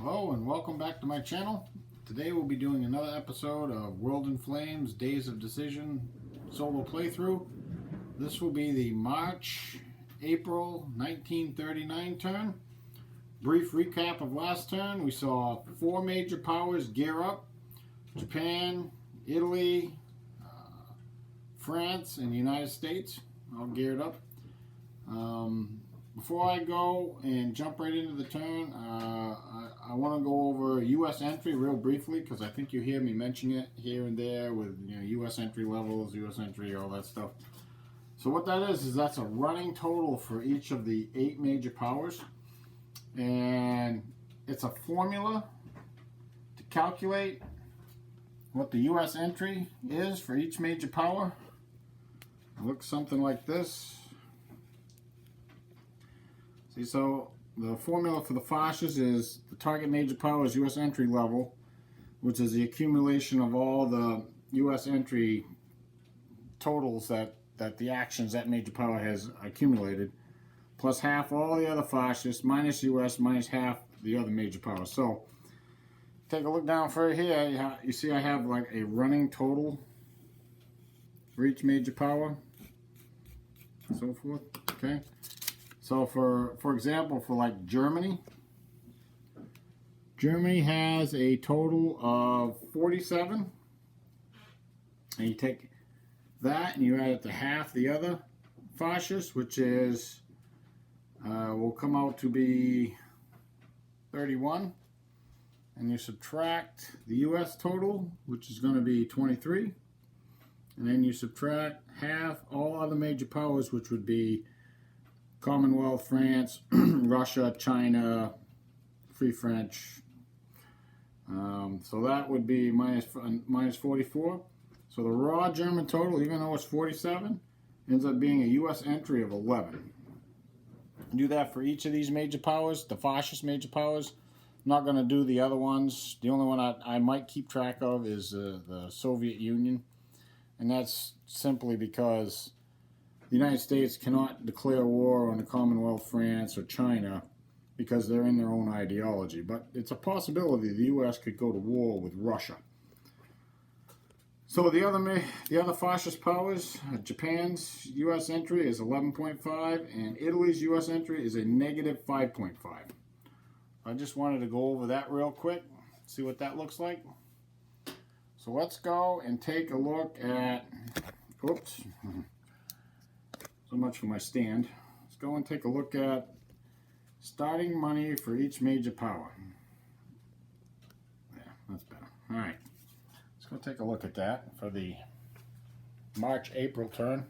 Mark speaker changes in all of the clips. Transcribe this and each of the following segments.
Speaker 1: Hello and welcome back to my channel. Today we'll be doing another episode of World in Flames Days of Decision solo playthrough. This will be the March-April 1939 turn. Brief recap of last turn. We saw four major powers gear up. Japan, Italy, France, and the United States all geared up. Before I go and jump right into the turn, I want to go over U.S. entry real briefly because I think you hear me mention it here and there with U.S. entry levels, U.S. entry, all that stuff. So what that is that's a running total for each of the 8 major powers, and it's a formula to calculate what the U.S. entry is for each major power. It looks something like this. See, so the formula for the fascists is the target major power's U.S. entry level, which is the accumulation of all the U.S. entry totals that the actions that major power has accumulated, plus half all the other fascists, minus U.S., minus half the other major powers. So take a look down for here. You see I have like a running total for each major power and so forth. Okay. So for example, for like Germany has a total of 47, and you take that and you add it to half the other fascists, which is will come out to be 31, and you subtract the U.S. total, which is going to be 23, and then you subtract half all other major powers, which would be Commonwealth, France, Russia, China, Free French. So that would be minus 44. So the raw German total, even though it's 47, ends up being a U.S. entry of 11. Do that for each of these major powers, the fascist major powers. I'm not going to do the other ones. The only one I might keep track of is the Soviet Union. And that's simply because the United States cannot declare war on the Commonwealth, France, or China because they're in their own ideology. But it's a possibility the U.S. could go to war with Russia. So the other fascist powers, Japan's U.S. entry is 11.5, and Italy's U.S. entry is a negative 5.5. I just wanted to go over that real quick, see what that looks like. So let's go and take a look at, oops. So much for my stand. Let's go and take a look at starting money for each major power. Yeah, that's better. All right. Let's go take a look at that for the March-April turn.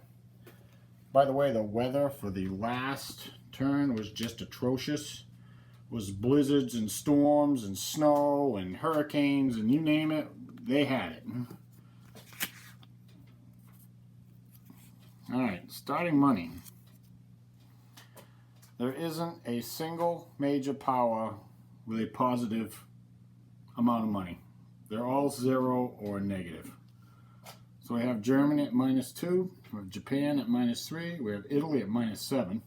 Speaker 1: By the way, the weather for the last turn was just atrocious. It was blizzards and storms and snow and hurricanes and you name it, they had it. Alright, starting money. There isn't a single major power with a positive amount of money. They're all 0 or negative. So we have Germany at -2, we have Japan at -3, we have Italy at -7,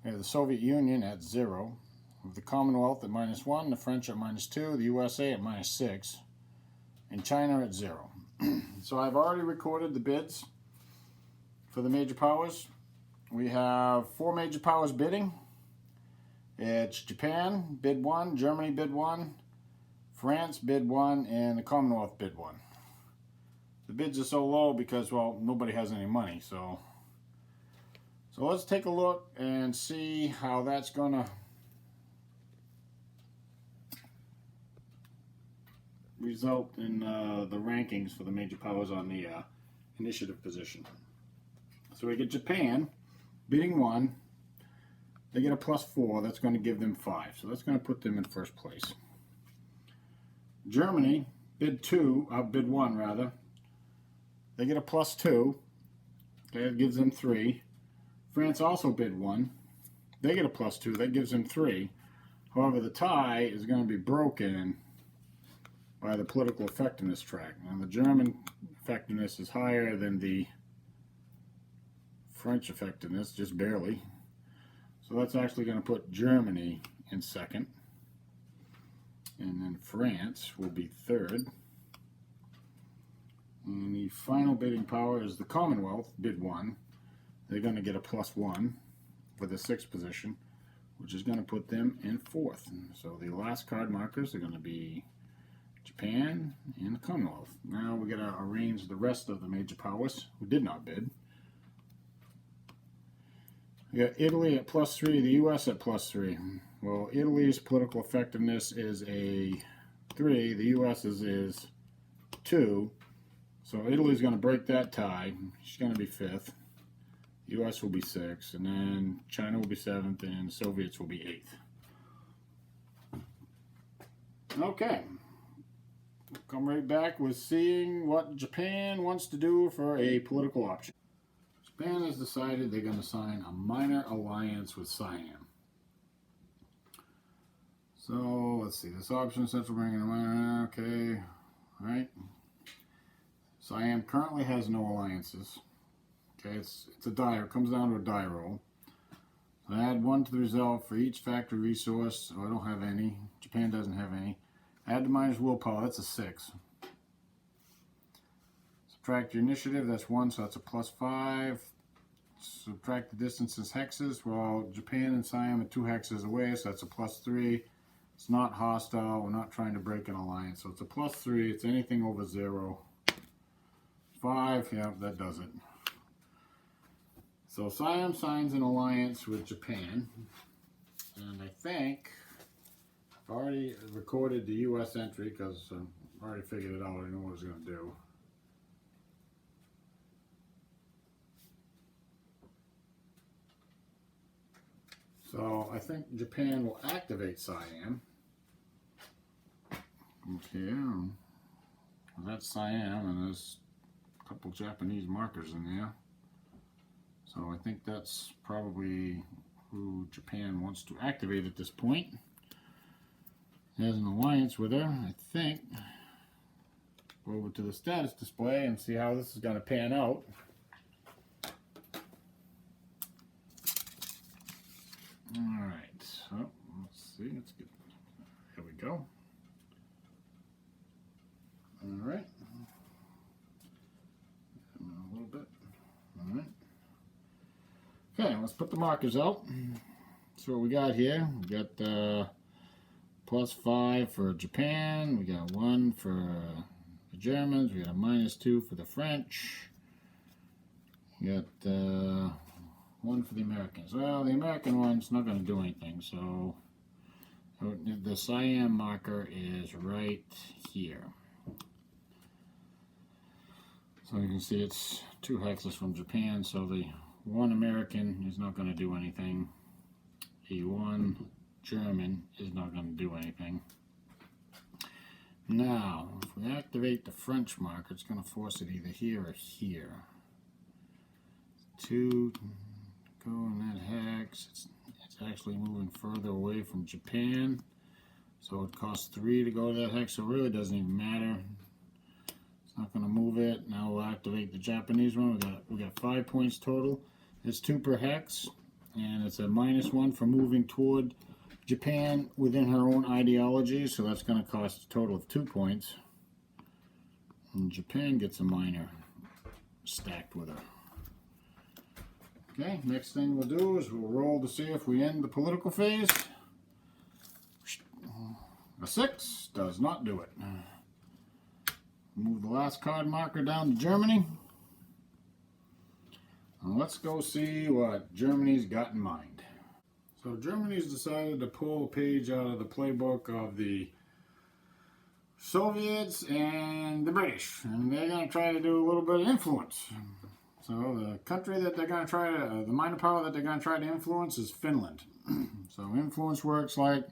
Speaker 1: we have the Soviet Union at 0, we have the Commonwealth at -1, the French at -2, the USA at -6, and China at 0. So I've already recorded the bids. For the major powers, we have 4 major powers bidding. It's Japan, bid 1, Germany, bid 1, France, bid 1, and the Commonwealth, bid 1. The bids are so low because, well, nobody has any money. So let's take a look and see how that's going to result in the rankings for the major powers on the initiative position. So we get Japan bidding 1. They get a +4. That's going to give them 5. So that's going to put them in first place. Germany bid 1 rather. They get a +2. That gives them 3. France also bid 1. They get a +2. That gives them 3. However, the tie is going to be broken by the political effectiveness track. Now the German effectiveness is higher than the French effectiveness, just barely. So that's actually going to put Germany in second. and France will be third. And the final bidding power is the Commonwealth, bid 1. They're going to get a +1 for the 6th position, which is going to put them in 4th. So the last card markers are going to be Japan and the Commonwealth. Now we got to arrange the rest of the major powers who did not bid. We got Italy at +3, the US at +3. Well, Italy's political effectiveness is a 3, the US's is 2. So Italy's going to break that tie. She's going to be 5th. The US will be 6th, and then China will be 7th, and the Soviets will be 8th. Okay. Come right back with seeing what Japan wants to do for a political option. Japan has decided they're going to sign a minor alliance with Siam. So let's see, this option Central Bank and minor, okay, all right. Siam currently has no alliances. Okay, it's a die. It comes down to a die roll. So add 1 to the result for each factory resource. Oh, I don't have any. Japan doesn't have any. Add the minus willpower. That's a 6. Subtract your initiative. That's 1, so that's a +5. Subtract the distances hexes. Well, Japan and Siam are 2 hexes away, so that's a +3. It's not hostile. We're not trying to break an alliance, so it's a +3. It's anything over 0. 5. Yeah, that does it. So Siam signs an alliance with Japan, and I think I've already recorded the U.S. entry because I've already figured it out. I know what it's going to do. So I think Japan will activate Siam. Okay, that's Siam, and there's a couple Japanese markers in there. So I think that's probably who Japan wants to activate at this point. He has an alliance with her, I think. Go over to the status display and see how this is going to pan out. Alright, so let's see, let's get, here we go. Alright. A little bit. Alright. Okay, let's put the markers out. So what we got here, we got +5 for Japan, we got 1 for the Germans, we got a -2 for the French, we got 1 for the Americans. Well, the American one's not going to do anything, so the Siam marker is right here. So you can see it's 2 hexes from Japan, so the 1 American is not going to do anything. The 1 German is not going to do anything. Now, if we activate the French marker, it's going to force it either here or here. 2 go in that hex. It's actually moving further away from Japan, so it costs 3 to go to that hex, so it really doesn't even matter. It's not going to move it. Now we'll activate the Japanese one. We got 5 points total. It's 2 per hex, and it's a -1 for moving toward Japan within her own ideology, so that's going to cost a total of 2 points. And Japan gets a minor stacked with her. Okay, next thing we'll do is we'll roll to see if we end the political phase. A 6 does not do it. Move the last card marker down to Germany. And let's go see what Germany's got in mind. So Germany's decided to pull a page out of the playbook of the Soviets and the British, and they're going to try to do a little bit of influence. So the country that they're going to try to, the minor power that they're going to try to influence is Finland. So influence works like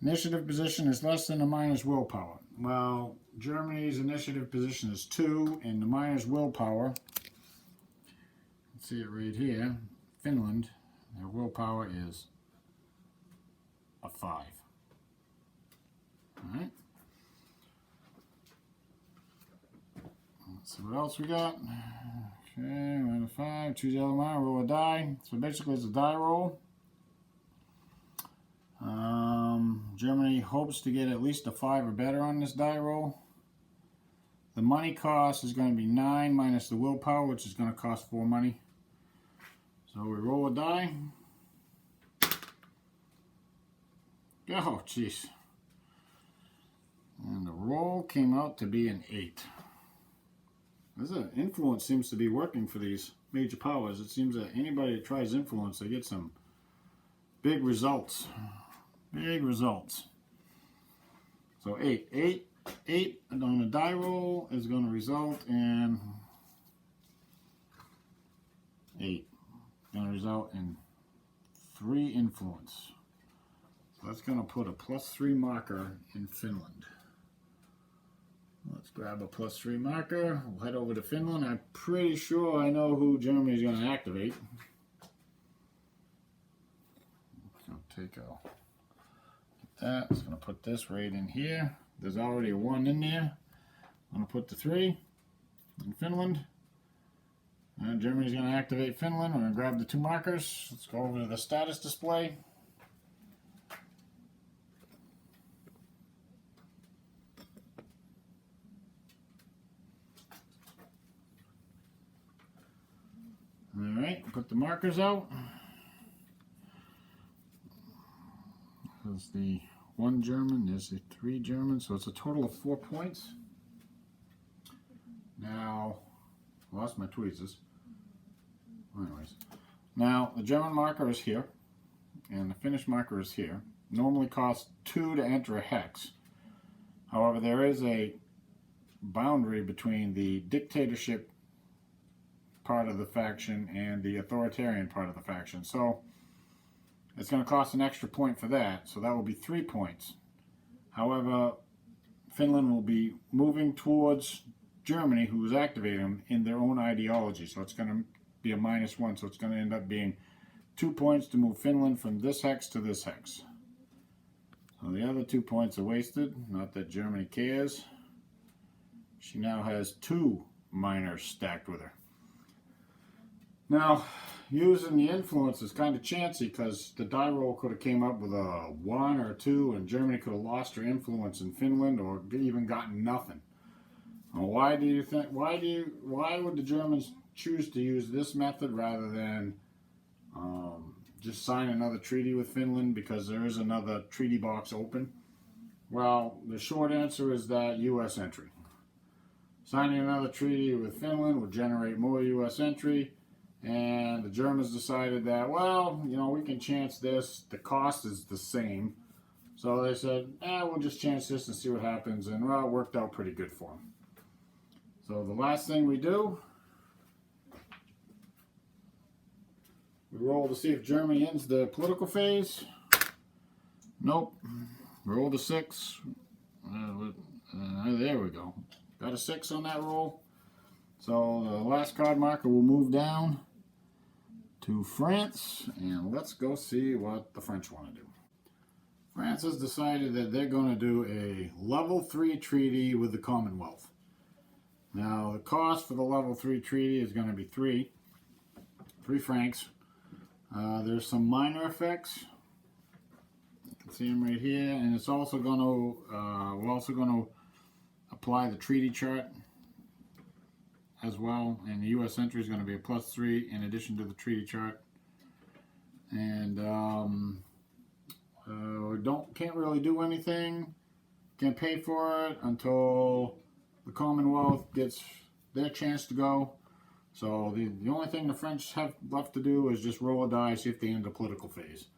Speaker 1: initiative position is less than the minus willpower. Well, Germany's initiative position is 2, and the minus willpower, let's see it right here, Finland, their willpower is a 5. Alright. Let's see what else we got. Okay, we're at a 5, choose the other one, roll a die. So basically it's a die roll. Germany hopes to get at least a 5 or better on this die roll. The money cost is going to be 9 minus the willpower, which is going to cost 4 money. So we roll a die. Oh, jeez. And the roll came out to be an 8. This influence seems to be working for these major powers. It seems that anybody that tries influence, they get some big results. Big results. So 8 on a die roll is going to result in 8. Going to result in 3 influence. So that's going to put a +3 marker in Finland. Let's grab a +3 marker. We'll head over to Finland. I'm pretty sure I know who Germany is going to activate. So take a that. It's going to put this right in here. There's already a 1 in there. I'm going to put the 3 in Finland. And Germany's going to activate Finland. We're going to grab the 2 markers. Let's go over to the status display. Alright, put the markers out. There's the 1 German, there's the 3 German, so it's a total of 4 points. Now, I lost my tweezers. Anyways, now the German marker is here, and the Finnish marker is here. Normally costs 2 to enter a hex. However, there is a boundary between the dictatorship part of the faction and the authoritarian part of the faction. So it's going to cost an extra point for that. So that will be 3 points. However, Finland will be moving towards Germany, who is activating them in their own ideology. So it's going to be a -1. So it's going to end up being 2 points to move Finland from this hex to this hex. So the other 2 points are wasted. Not that Germany cares. She now has 2 minors stacked with her. Now, using the influence is kind of chancy because the die roll could have came up with a 1 or 2 and Germany could have lost her influence in Finland or even gotten nothing. Well, why do you think, why would the Germans choose to use this method rather than just sign another treaty with Finland because there is another treaty box open? Well, the short answer is that U.S. entry. Signing another treaty with Finland would generate more U.S. entry. And the Germans decided that, well, you know, we can chance this. The cost is the same. So they said, we'll just chance this and see what happens. And, well, it worked out pretty good for them. So the last thing we do, we roll to see if Germany ends the political phase. Nope. Roll to 6. There we go. Got a 6 on that roll. So the last card marker will move down to France, and let's go see what the French want to do. France has decided that they're going to do a level 3 treaty with the Commonwealth. Now the cost for the level 3 treaty is going to be 3 francs. There's some minor effects. You can see them right here, and it's also going to we're also going to apply the treaty chart as well, and the U.S. entry is going to be a +3 in addition to the treaty chart. And can't really do anything, can't pay for it until the Commonwealth gets their chance to go. So the only thing the French have left to do is just roll a die, see if they end the political phase.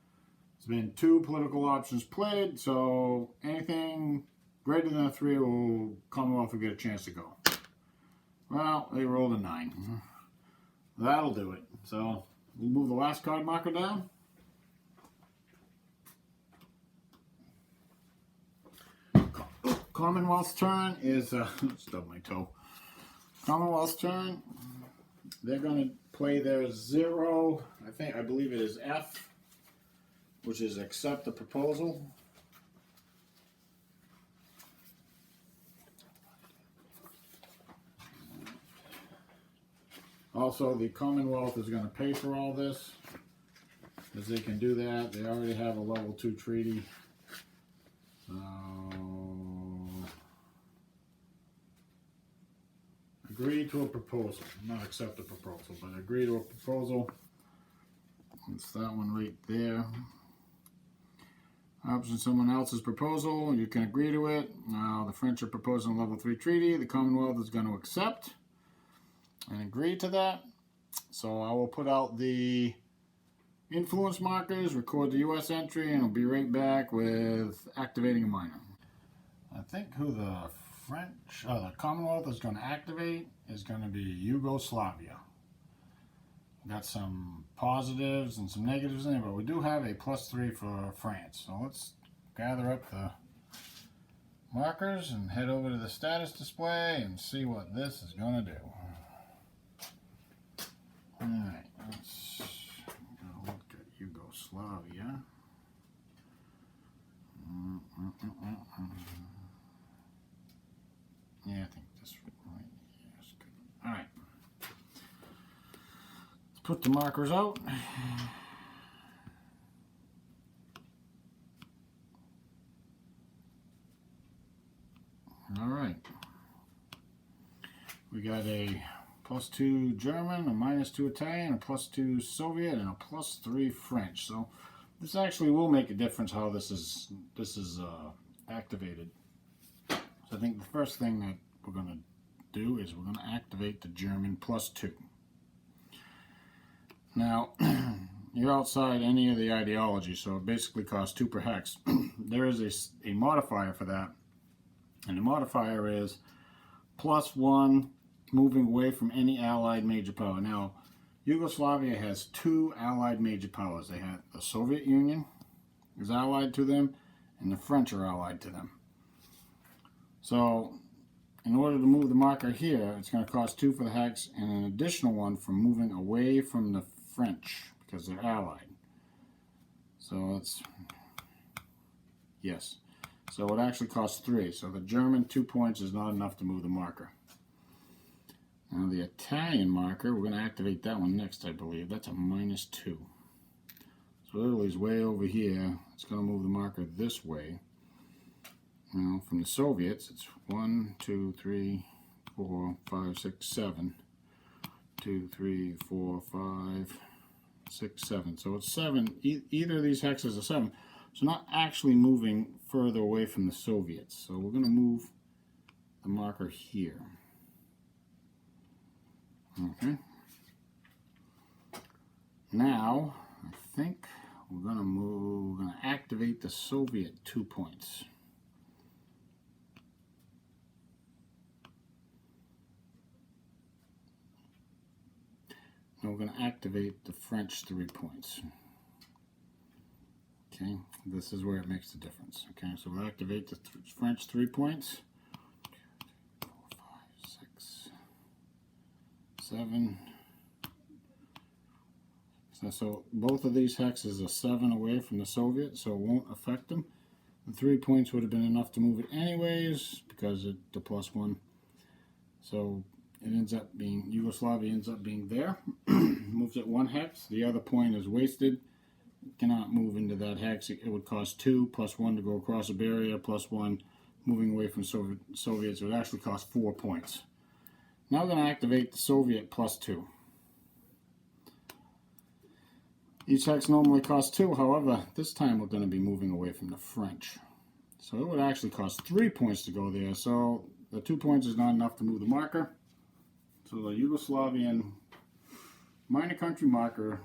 Speaker 1: There's been 2 political options played, so anything greater than a 3 will Commonwealth will get a chance to go. Well, they rolled a 9. That'll do it. So we'll move the last card marker down. Commonwealth's turn is stub my toe. Commonwealth's turn. They're going to play their 0. I believe it is F, which is accept the proposal. Also, the Commonwealth is going to pay for all this, because they can do that. They already have a level 2 treaty agree to a proposal. Not accept a proposal, but agree to a proposal. It's that one right there. Option someone else's proposal, you can agree to it. Now the French are proposing a level 3 treaty. The Commonwealth is going to accept and agree to that. So I will put out the influence markers, record the US entry, and I'll be right back with activating a minor. I think who the the Commonwealth is going to activate is going to be Yugoslavia. Got some positives and some negatives in there, but we do have a +3 for France. So let's gather up the markers and head over to the status display and see what this is going to do. Alright, let's look at Yugoslavia. Yeah, I think this right here is good. Alright. Let's put the markers out. Alright. We got a +2 German, a -2 Italian, a +2 Soviet, and a +3 French. So this actually will make a difference how this is activated. So I think the first thing that we're going to do is we're going to activate the German +2. Now, you're outside any of the ideology, so it basically costs 2 per hex. There is a modifier for that, and the modifier is +1 moving away from any allied major power. Now, Yugoslavia has 2 allied major powers. They have the Soviet Union is allied to them, and the French are allied to them. So, in order to move the marker here, it's going to cost 2 for the hex and an additional 1 for moving away from the French because they're allied. So it's, yes. So it actually costs 3. So the German 2 points is not enough to move the marker. Now the Italian marker, we're going to activate that one next, I believe. That's a -2. So Italy's way over here. It's going to move the marker this way. Now, from the Soviets, it's 1, 2, 3, 4, 5, 6, 7. 2, 3, 4, 5, 6, 7. So it's 7. Either of these hexes are 7. So not actually moving further away from the Soviets. So we're going to move the marker here. Okay. Now, I think we're going to activate the Soviet 2 points. We're going to activate the French 3 points. Okay, this is where it makes the difference. Okay, so we'll activate the French 3 points. 4, 5, 6, 7. So both of these hexes are 7 away from the Soviet, so it won't affect them. The 3 points would have been enough to move it anyways because of the +1. So it ends up being, Yugoslavia ends up being there. Moves it 1 hex. The other point is wasted. It cannot move into that hex. It would cost 2 +1 to go across a barrier, +1 moving away from Soviets. It would actually cost 4 points. Now we're going to activate the Soviet +2. Each hex normally costs 2. However, this time we're going to be moving away from the French. So it would actually cost 3 points to go there. So the 2 points is not enough to move the marker. So the Yugoslavian minor country marker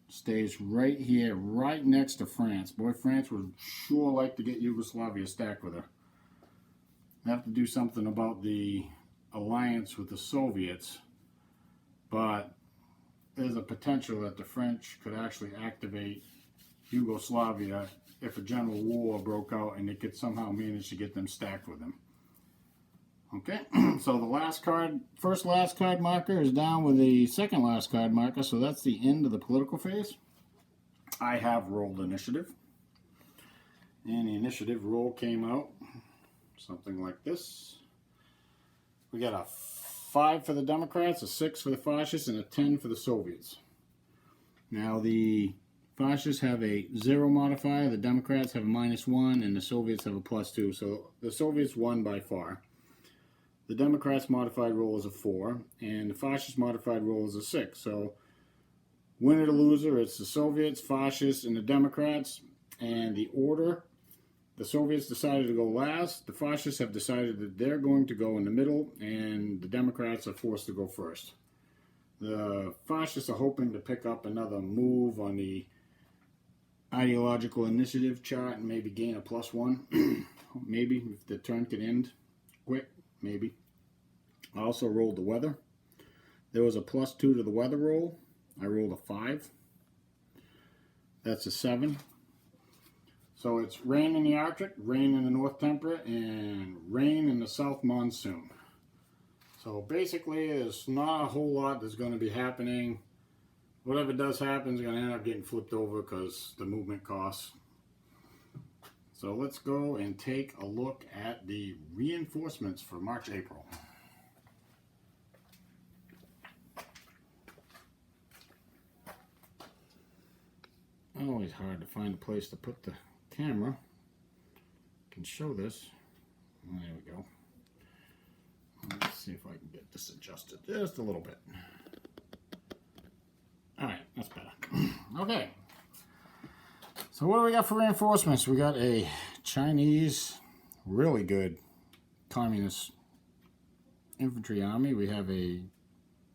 Speaker 1: stays right here, right next to France. Boy, France would sure like to get Yugoslavia stacked with her. They have to do something about the alliance with the Soviets, but there's a potential that the French could actually activate Yugoslavia if a general war broke out and they could somehow manage to get them stacked with them. Okay, so the first last card marker is down with the second last card marker, so that's the end of the political phase. I have rolled initiative, and the initiative roll came out something like this. We got a 5 for the Democrats, a 6 for the Fascists, and a 10 for the Soviets. Now the Fascists have a 0 modifier, the Democrats have a -1, and the Soviets have a +2, so the Soviets won by far. the Democrats' modified roll is a 4, and the fascist modified roll is a 6. So winner to loser, it's the Soviets, fascists, and the Democrats. And the order, the Soviets decided to go last. The fascists have decided that they're going to go in the middle, and the Democrats are forced to go first. The fascists are hoping to pick up another move on the ideological initiative chart and maybe gain a +1. Maybe if the turn can end quick, maybe. I also rolled the weather. There was a +2 to the weather roll. I rolled a 5. That's a 7. So it's rain in the Arctic, rain in the North Temperate, and rain in the South Monsoon. So basically, there's not a whole lot that's going to be happening. Whatever does happen is going to end up getting flipped over because the movement costs. So let's go and take a look at the reinforcements for March, April. Always hard to find a place to put the camera. I can show this. There we go. Let's see if I can get this adjusted just a little bit. Alright, that's better. Okay. So what do we got for reinforcements? We got a Chinese, really good communist infantry army. We have a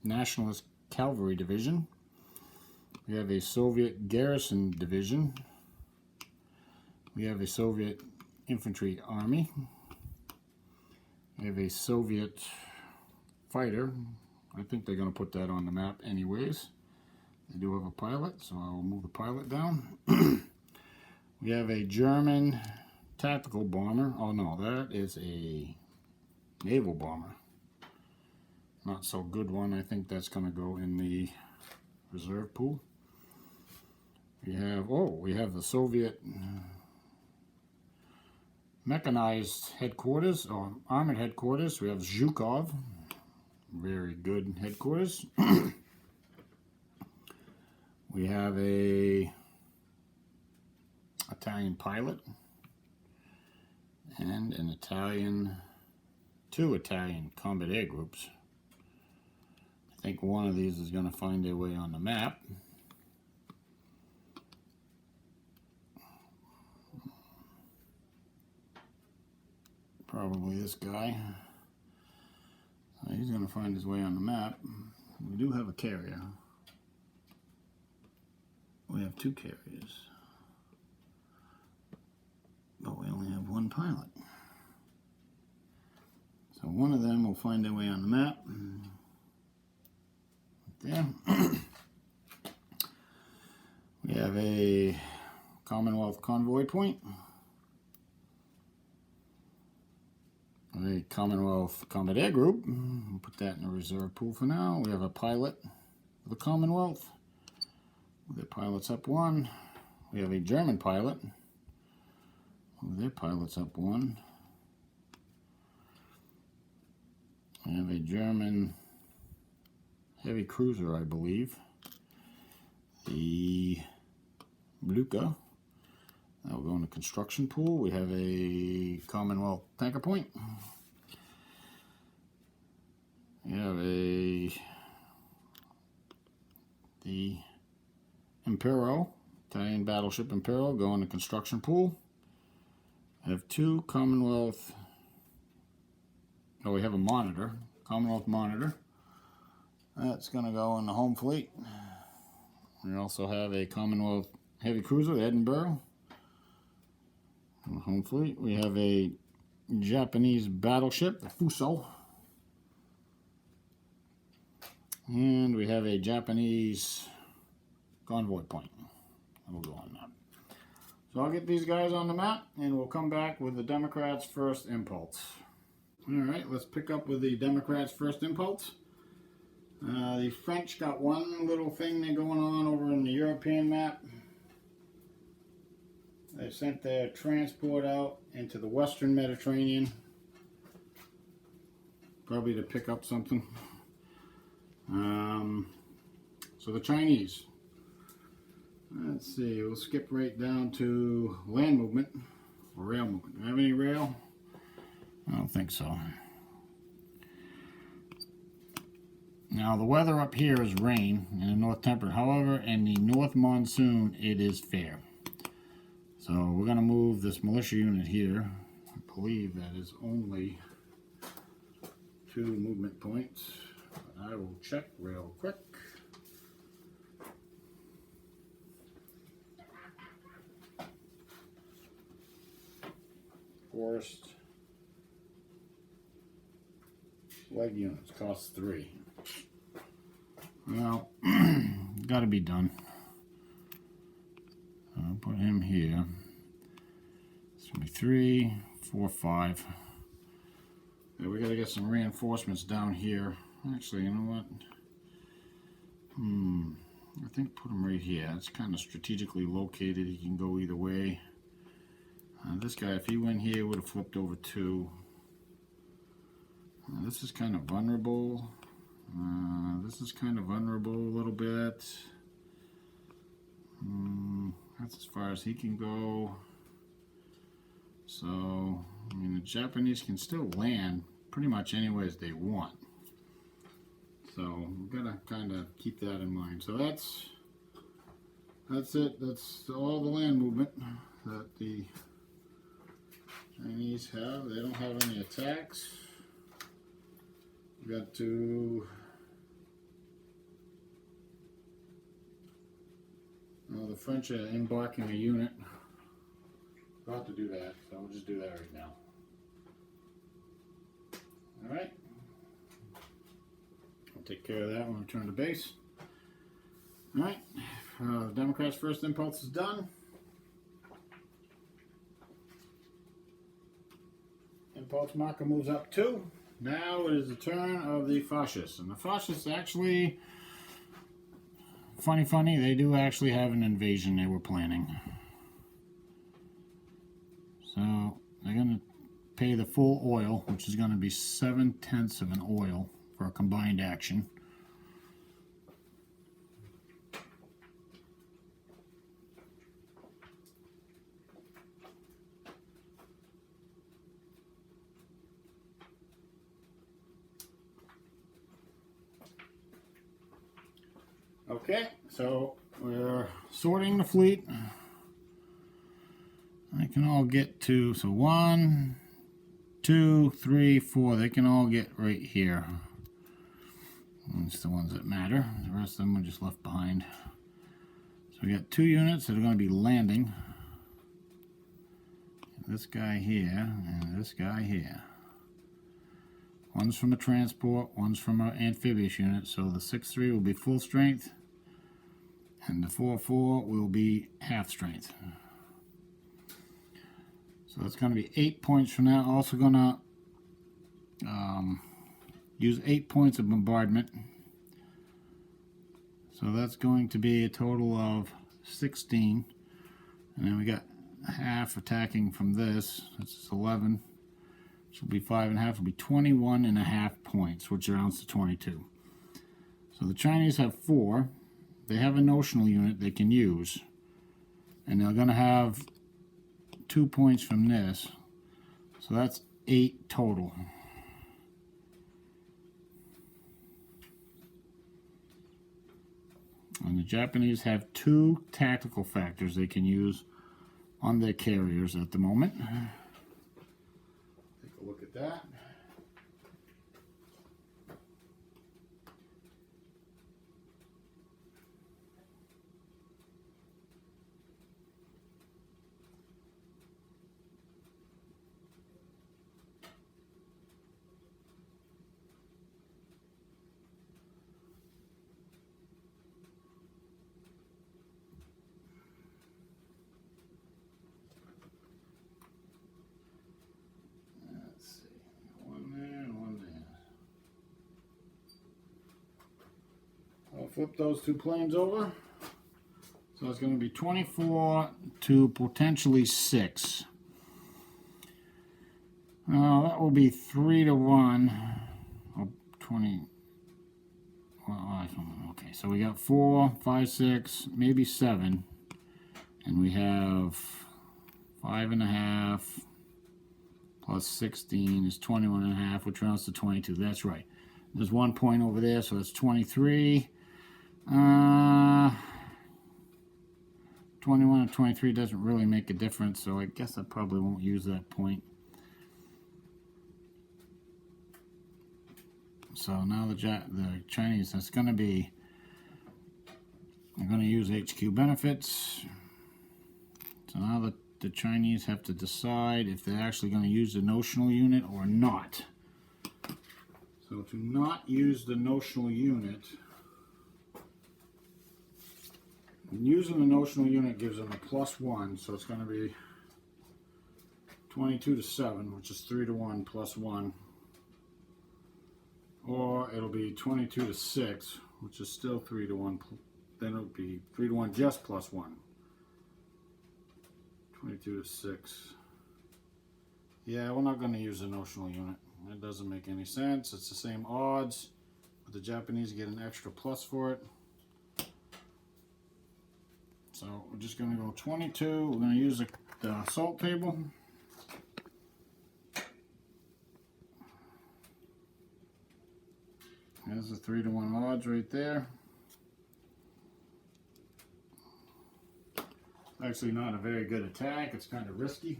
Speaker 1: nationalist cavalry division. We have a Soviet garrison division. We have a Soviet infantry army. We have a Soviet fighter. I think they're going to put that on the map anyways. They do have a pilot, so I'll move the pilot down. We have a German tactical bomber. Oh no, that is a naval bomber. Not so good one. I think that's going to go in the reserve pool. We have the Soviet mechanized headquarters, or armored headquarters. We have Zhukov, very good headquarters. We have a Italian pilot and two Italian combat air groups. I think one of these is going to find their way on the map. Probably this guy. He's going to find his way on the map. We do have a carrier. We have 2 carriers. But we only have 1 pilot. So one of them will find their way on the map. Right there. We have a Commonwealth convoy point. A Commonwealth Combat Air Group. We'll put that in the reserve pool for now. We have a pilot for the Commonwealth. Their pilot's up 1. We have a German pilot. Their pilot's up 1. We have a German heavy cruiser, I believe. The Blucher. That will go in the construction pool. We have a Commonwealth tanker point. We have the Imperial, Italian battleship Imperial, go in the construction pool. I have 2 Commonwealth. Oh, we have a Monitor, Commonwealth Monitor. That's going to go in the home fleet. We also have a Commonwealth heavy cruiser, the Edinburgh. In the home fleet, we have a Japanese battleship, the Fuso. And we have a Japanese convoy point. That'll go on that. So I'll get these guys on the map, and we'll come back with the Democrats' first impulse. Alright, let's pick up with the Democrats' first impulse. The French got one little thing they're going on over in the European map. They sent their transport out into the Western Mediterranean, probably to pick up something. So the Chinese. Let's see, we'll skip right down to land movement, or rail movement. Do I have any rail? I don't think so. Now the weather up here is rain in the north temperate. However, in the north monsoon, it is fair. So we're going to move this militia unit here. I believe that is only 2 movement points. But I will check real quick. Forest leg units cost 3. Well, got to be done. I'll put him here. It's going to be 3, 4, 5. Yeah, we got to get some reinforcements down here. Actually, you know what? I think put him right here. It's kind of strategically located. He can go either way. This guy, if he went here, would have flipped over 2. This is kind of vulnerable. This is kind of vulnerable a little bit. That's as far as he can go. So, I mean, the Japanese can still land pretty much anywhere they want. So, we've got to kind of keep that in mind. So that's it. That's all the land movement that the Chinese have. They don't have any attacks. We got to the French are embarking a unit. About to do that, so we'll just do that right now. Alright. I'll take care of that when we return to base. Alright. The Democrats' first impulse is done. Impulse marker moves up 2. Now it is the turn of the fascists. And the fascists actually, funny, they do actually have an invasion they were planning. So they're going to pay the full oil, which is going to be 7/10 of an oil for a combined action. Okay, so we're sorting the fleet. They can all get to, so 1, 2, 3, 4, they can all get right here. That's the ones that matter. The rest of them are just left behind. So we got 2 units that are going to be landing. This guy here and this guy here. One's from a transport, one's from an amphibious unit, so the 6-3 will be full strength, and the 4-4 will be half strength. So that's going to be 8 points from that. Also going to use 8 points of bombardment. So that's going to be a total of 16. And then we got half attacking from this. That's 11. Which will be 5.5. Will be 21.5 points, which rounds to 22. So the Chinese have 4. They have a notional unit they can use. And they're going to have 2 points from this, so that's 8 total. And the Japanese have 2 tactical factors they can use on their carriers at the moment. Take a look at that. Flip those 2 planes over. So it's going to be 24 to potentially 6. That will be 3 to 1. Oh, 20. Well, okay, so we got 4, 5, 6, maybe 7. And we have 5.5 plus 16 is 21.5, which rounds to 22. That's right. There's 1 point over there, so it's 23. 21 and 23 doesn't really make a difference, so I guess I probably won't use that point. So now the Chinese, that's going to be, I'm going to use HQ benefits. So now the Chinese have to decide if they're actually going to use the notional unit or not. So to not use the notional unit, using the notional unit gives them a +1, so it's going to be 22 to 7, which is 3 to 1 plus 1. Or it'll be 22 to 6, which is still 3 to 1. Then it'll be 3 to 1 just plus 1. 22 to 6. Yeah, we're not going to use the notional unit. That doesn't make any sense. It's the same odds, but the Japanese get an extra plus for it. So we're just going to go 22. We're going to use the salt table. There's the 3 to 1 odds right there. Actually not a very good attack. It's kind of risky.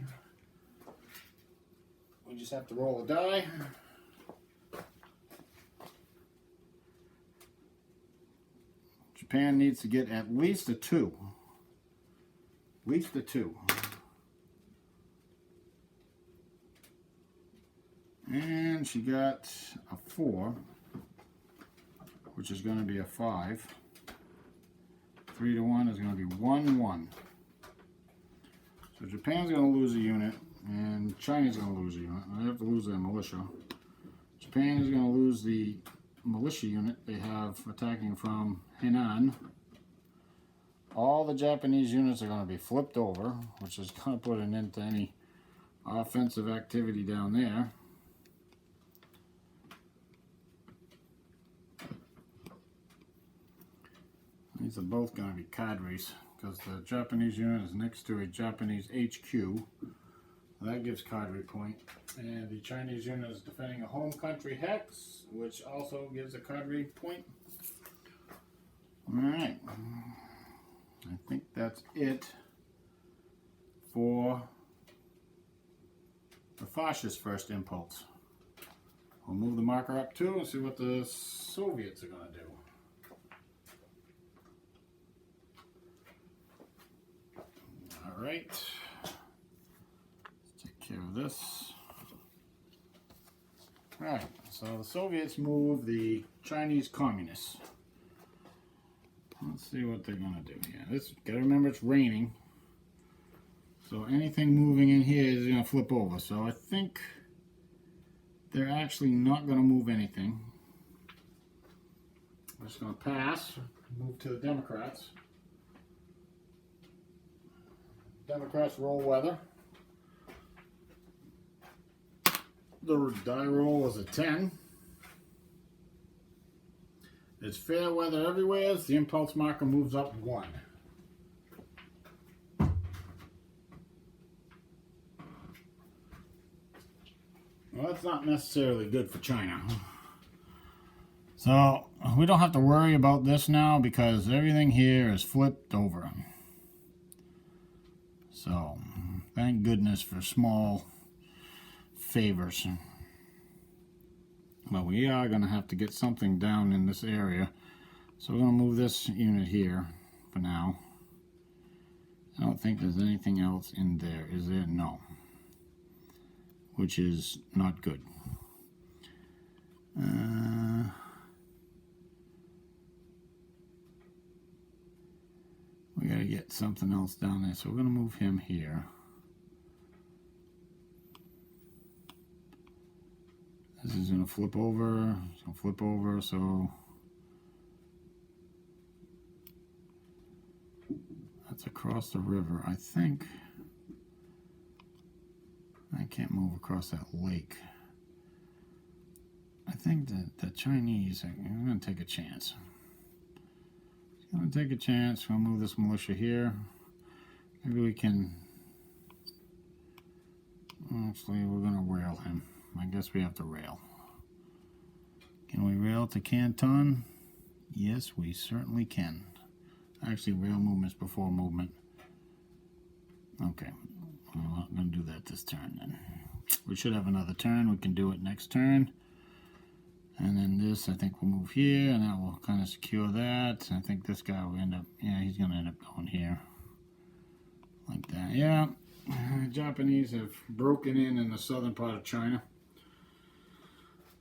Speaker 1: We just have to roll a die. Japan needs to get at least a 2. At least a 2. And she got a 4, which is going to be a 5. 3 to 1 is going to be 1-1. So Japan's going to lose a unit, and China's going to lose a unit. They have to lose their militia. Japan is going to lose the militia unit they have attacking from Henan. All the Japanese units are going to be flipped over, which is going to put an end to any offensive activity down there. These are both going to be cadres, because the Japanese unit is next to a Japanese HQ. That gives cadre point. And the Chinese unit is defending a home country hex, which also gives a cadre point. Alright. I think that's it for the fascist first impulse. We'll move the marker up too and see what the Soviets are going to do. Alright, let's take care of this. Alright, so the Soviets move the Chinese communists. Let's see what they're going to do here. Gotta remember it's raining. So anything moving in here is going to flip over. So I think they're actually not going to move anything. I'm just going to pass, move to the Democrats. Democrats roll weather. The die roll was a 10. It's fair weather everywhere. The impulse marker moves up 1. Well, that's not necessarily good for China. So we don't have to worry about this now because everything here is flipped over. So thank goodness for small favors. But we are going to have to get something down in this area. So we're going to move this unit here for now. I don't think there's anything else in there. Is there? No. Which is not good. We got to get something else down there. So we're going to move him here. This is going to flip over. It's going to flip over. So that's across the river. I think I can't move across that lake. I think that the Chinese are going to take a chance. I'm going to take a chance. We'll move this militia here. Maybe we can... Actually, we're going to rail him. I guess we have to rail. Can we rail to Canton? Yes, we certainly can. Actually, rail movement's before movement. Okay, we're not going to do that this turn then. We should have another turn. We can do it next turn. And then this, I think we'll move here, and that will kind of secure that. I think this guy will end up, yeah, he's going to end up going here. Like that, yeah. Japanese have broken in the southern part of China.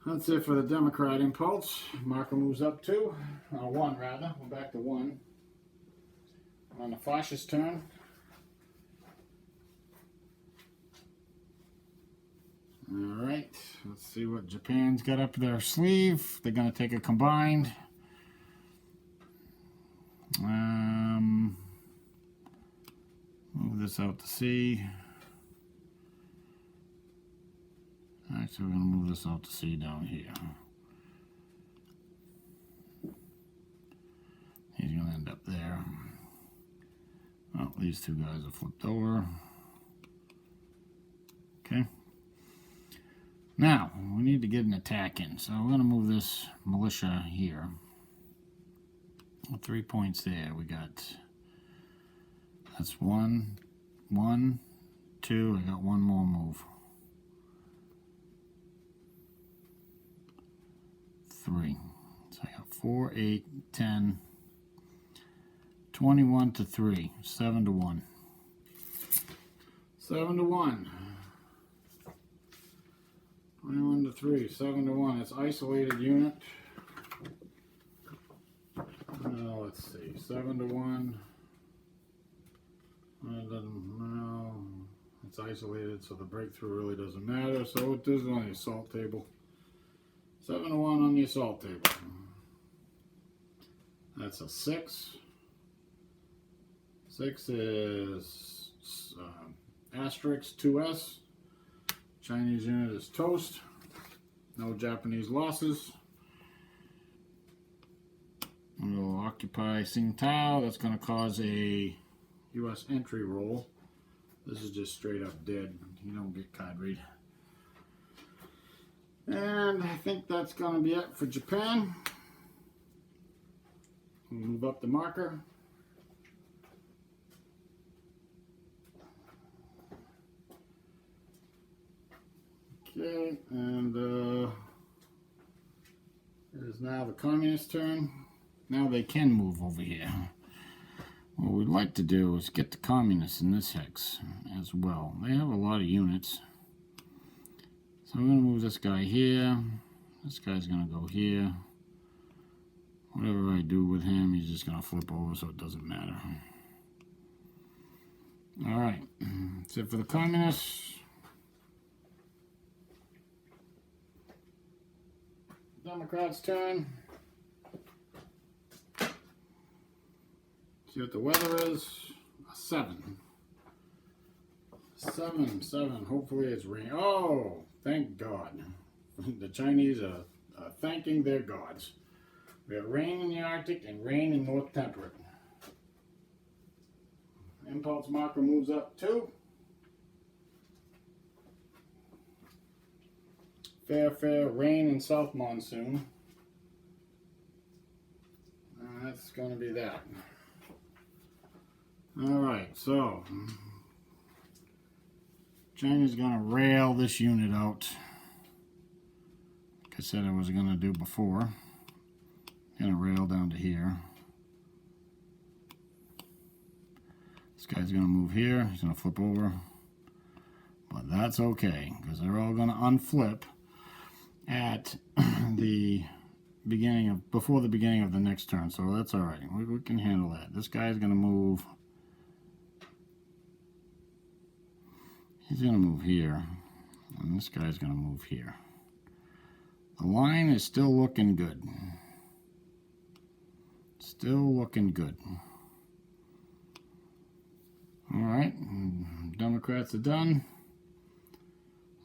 Speaker 1: That's it for the Democrat impulse. Marker moves up 2, or 1 rather. We're back to 1. On the fascist turn. Alright, let's see what Japan's got up their sleeve. They're going to take a combined. Move this out to sea. Actually, we're going to move this out to sea down here. He's going to end up there. Well, these two guys are flipped over. Okay. Now, we need to get an attack in. So we're going to move this militia here. 3 points there. We got, that's 1, 1, 2. I got one more move. 3. So I got 4, 8, 10, 21 to 3, 7 to 1. 7 to 1. 21 to 3, 7 to 1. It's isolated unit. Let's see, 7 to 1. No, it's isolated, so the breakthrough really doesn't matter. So it is on the assault table. 7 to 1 on the assault table. That's a 6. 6 is asterisk 2S. Chinese unit is toast. No Japanese losses. We'll occupy Tsingtao. That's going to cause a U.S. entry roll. This is just straight up dead. You don't get card read. And I think that's going to be it for Japan. We'll move up the marker. Okay, and it is now the communist turn. Now they can move over here. What we'd like to do is get the communists in this hex as well. They have a lot of units. So I'm going to move this guy here. This guy's going to go here. Whatever I do with him, he's just going to flip over, so it doesn't matter. Alright, that's it for the communists. Democrats' turn. See what the weather is. A 7. 7. Hopefully it's rain. Oh, thank God. The Chinese are thanking their gods. We have rain in the Arctic and rain in North Temperate. Impulse marker moves up 2. Fair, rain in South Monsoon. That's going to be that. Alright, so China's going to rail this unit out. Like I said I was going to do before. Going to rail down to here. This guy's going to move here. He's going to flip over. But that's okay, because they're all going to unflip at the beginning of, before the beginning of the next turn, so that's alright. We can handle that. This guy's going to move. He's going to move here, and this guy's going to move here. The line is still looking good. Still looking good. Alright, Democrats are done.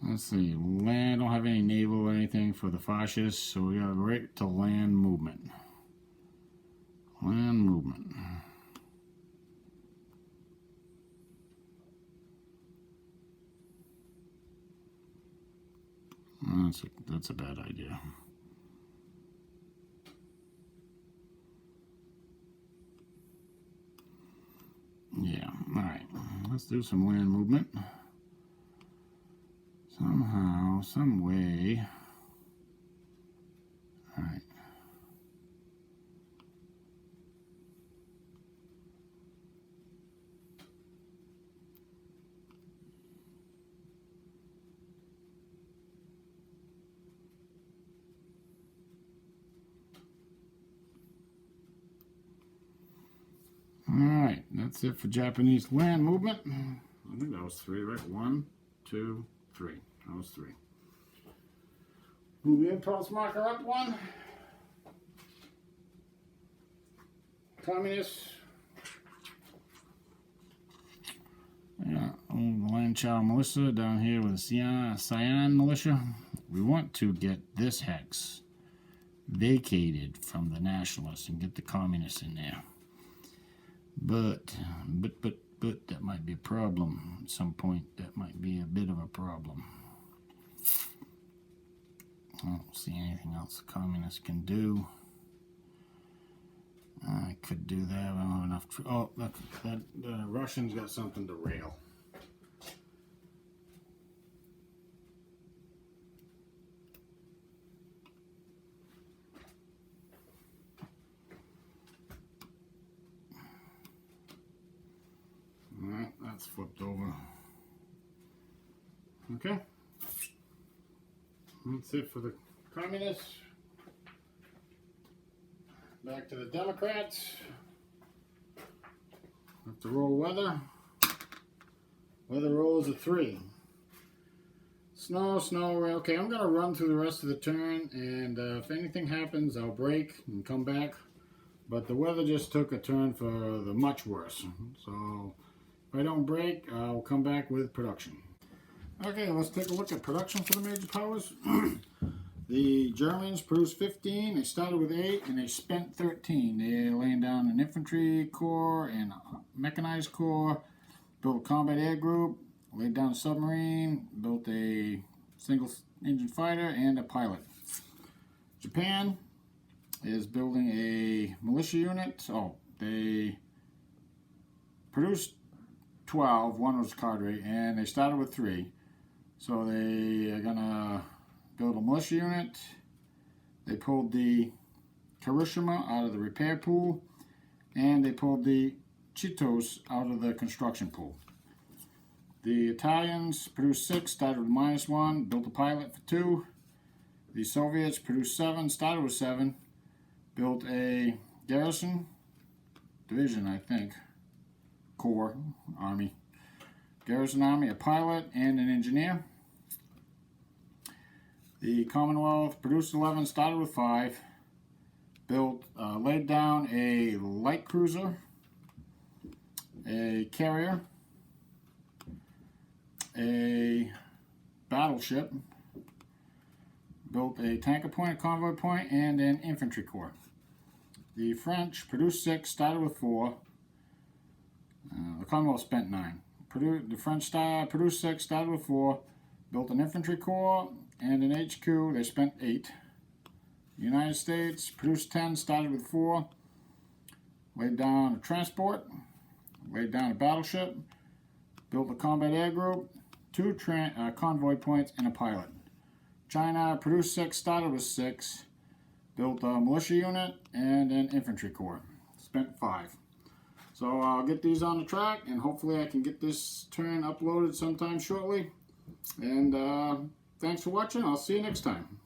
Speaker 1: Let's see, land, don't have any naval or anything for the fascists, so we got right to land movement. Land movement. That's a bad idea. let's do some land movement. Somehow, some way. All right. Alright, that's it for Japanese land movement. I think that was 3, right? 1, 2, 3. That was 3. Move the impulse marker up 1. Communists. Yeah, old Land Chow militia down here with the Cyan militia. We want to get this hex vacated from the nationalists and get the communists in there. But that might be a problem at some point. That might be a bit of a problem. I don't see anything else the communists can do. I could do that. I don't have enough. Oh, look, the Russians got something to rail. Alright, that's flipped over. Okay. That's it for the communists. Back to the Democrats. Have to roll weather. Weather rolls a 3. Snow. Okay, I'm going to run through the rest of the turn, and if anything happens, I'll break and come back. But the weather just took a turn for the much worse. So if I don't break, I'll come back with production. Okay, let's take a look at production for the major powers. The Germans produced 15, they started with 8, and they spent 13. They're laying down an infantry corps and a mechanized corps, built a combat air group, laid down a submarine, built a single engine fighter, and a pilot. Japan is building a militia unit. Oh, they produced 12, one was cadre, and they started with 3. So they are gonna build a militia unit. They pulled the Kirishima out of the repair pool, and they pulled the Chitos out of the construction pool. The Italians produced 6, started with -1, built a pilot for 2. The Soviets produced 7, started with 7, built a garrison, division I think, corps, army, garrison army, a pilot, and an engineer. The Commonwealth produced 11, started with 5, built, laid down a light cruiser, a carrier, a battleship, built a tanker point, a convoy point, and an infantry corps. The French produced 6, started with 4. The Commonwealth spent 9. The French produced 6, started with 4, built an infantry corps and an HQ. They spent 8. The United States produced 10, started with 4, laid down a transport, laid down a battleship, built a combat air group, 2 convoy points, and a pilot. China produced 6, started with 6, built a militia unit and an infantry corps. Spent 5. So I'll get these on the track, and hopefully I can get this turn uploaded sometime shortly. And thanks for watching. I'll see you next time.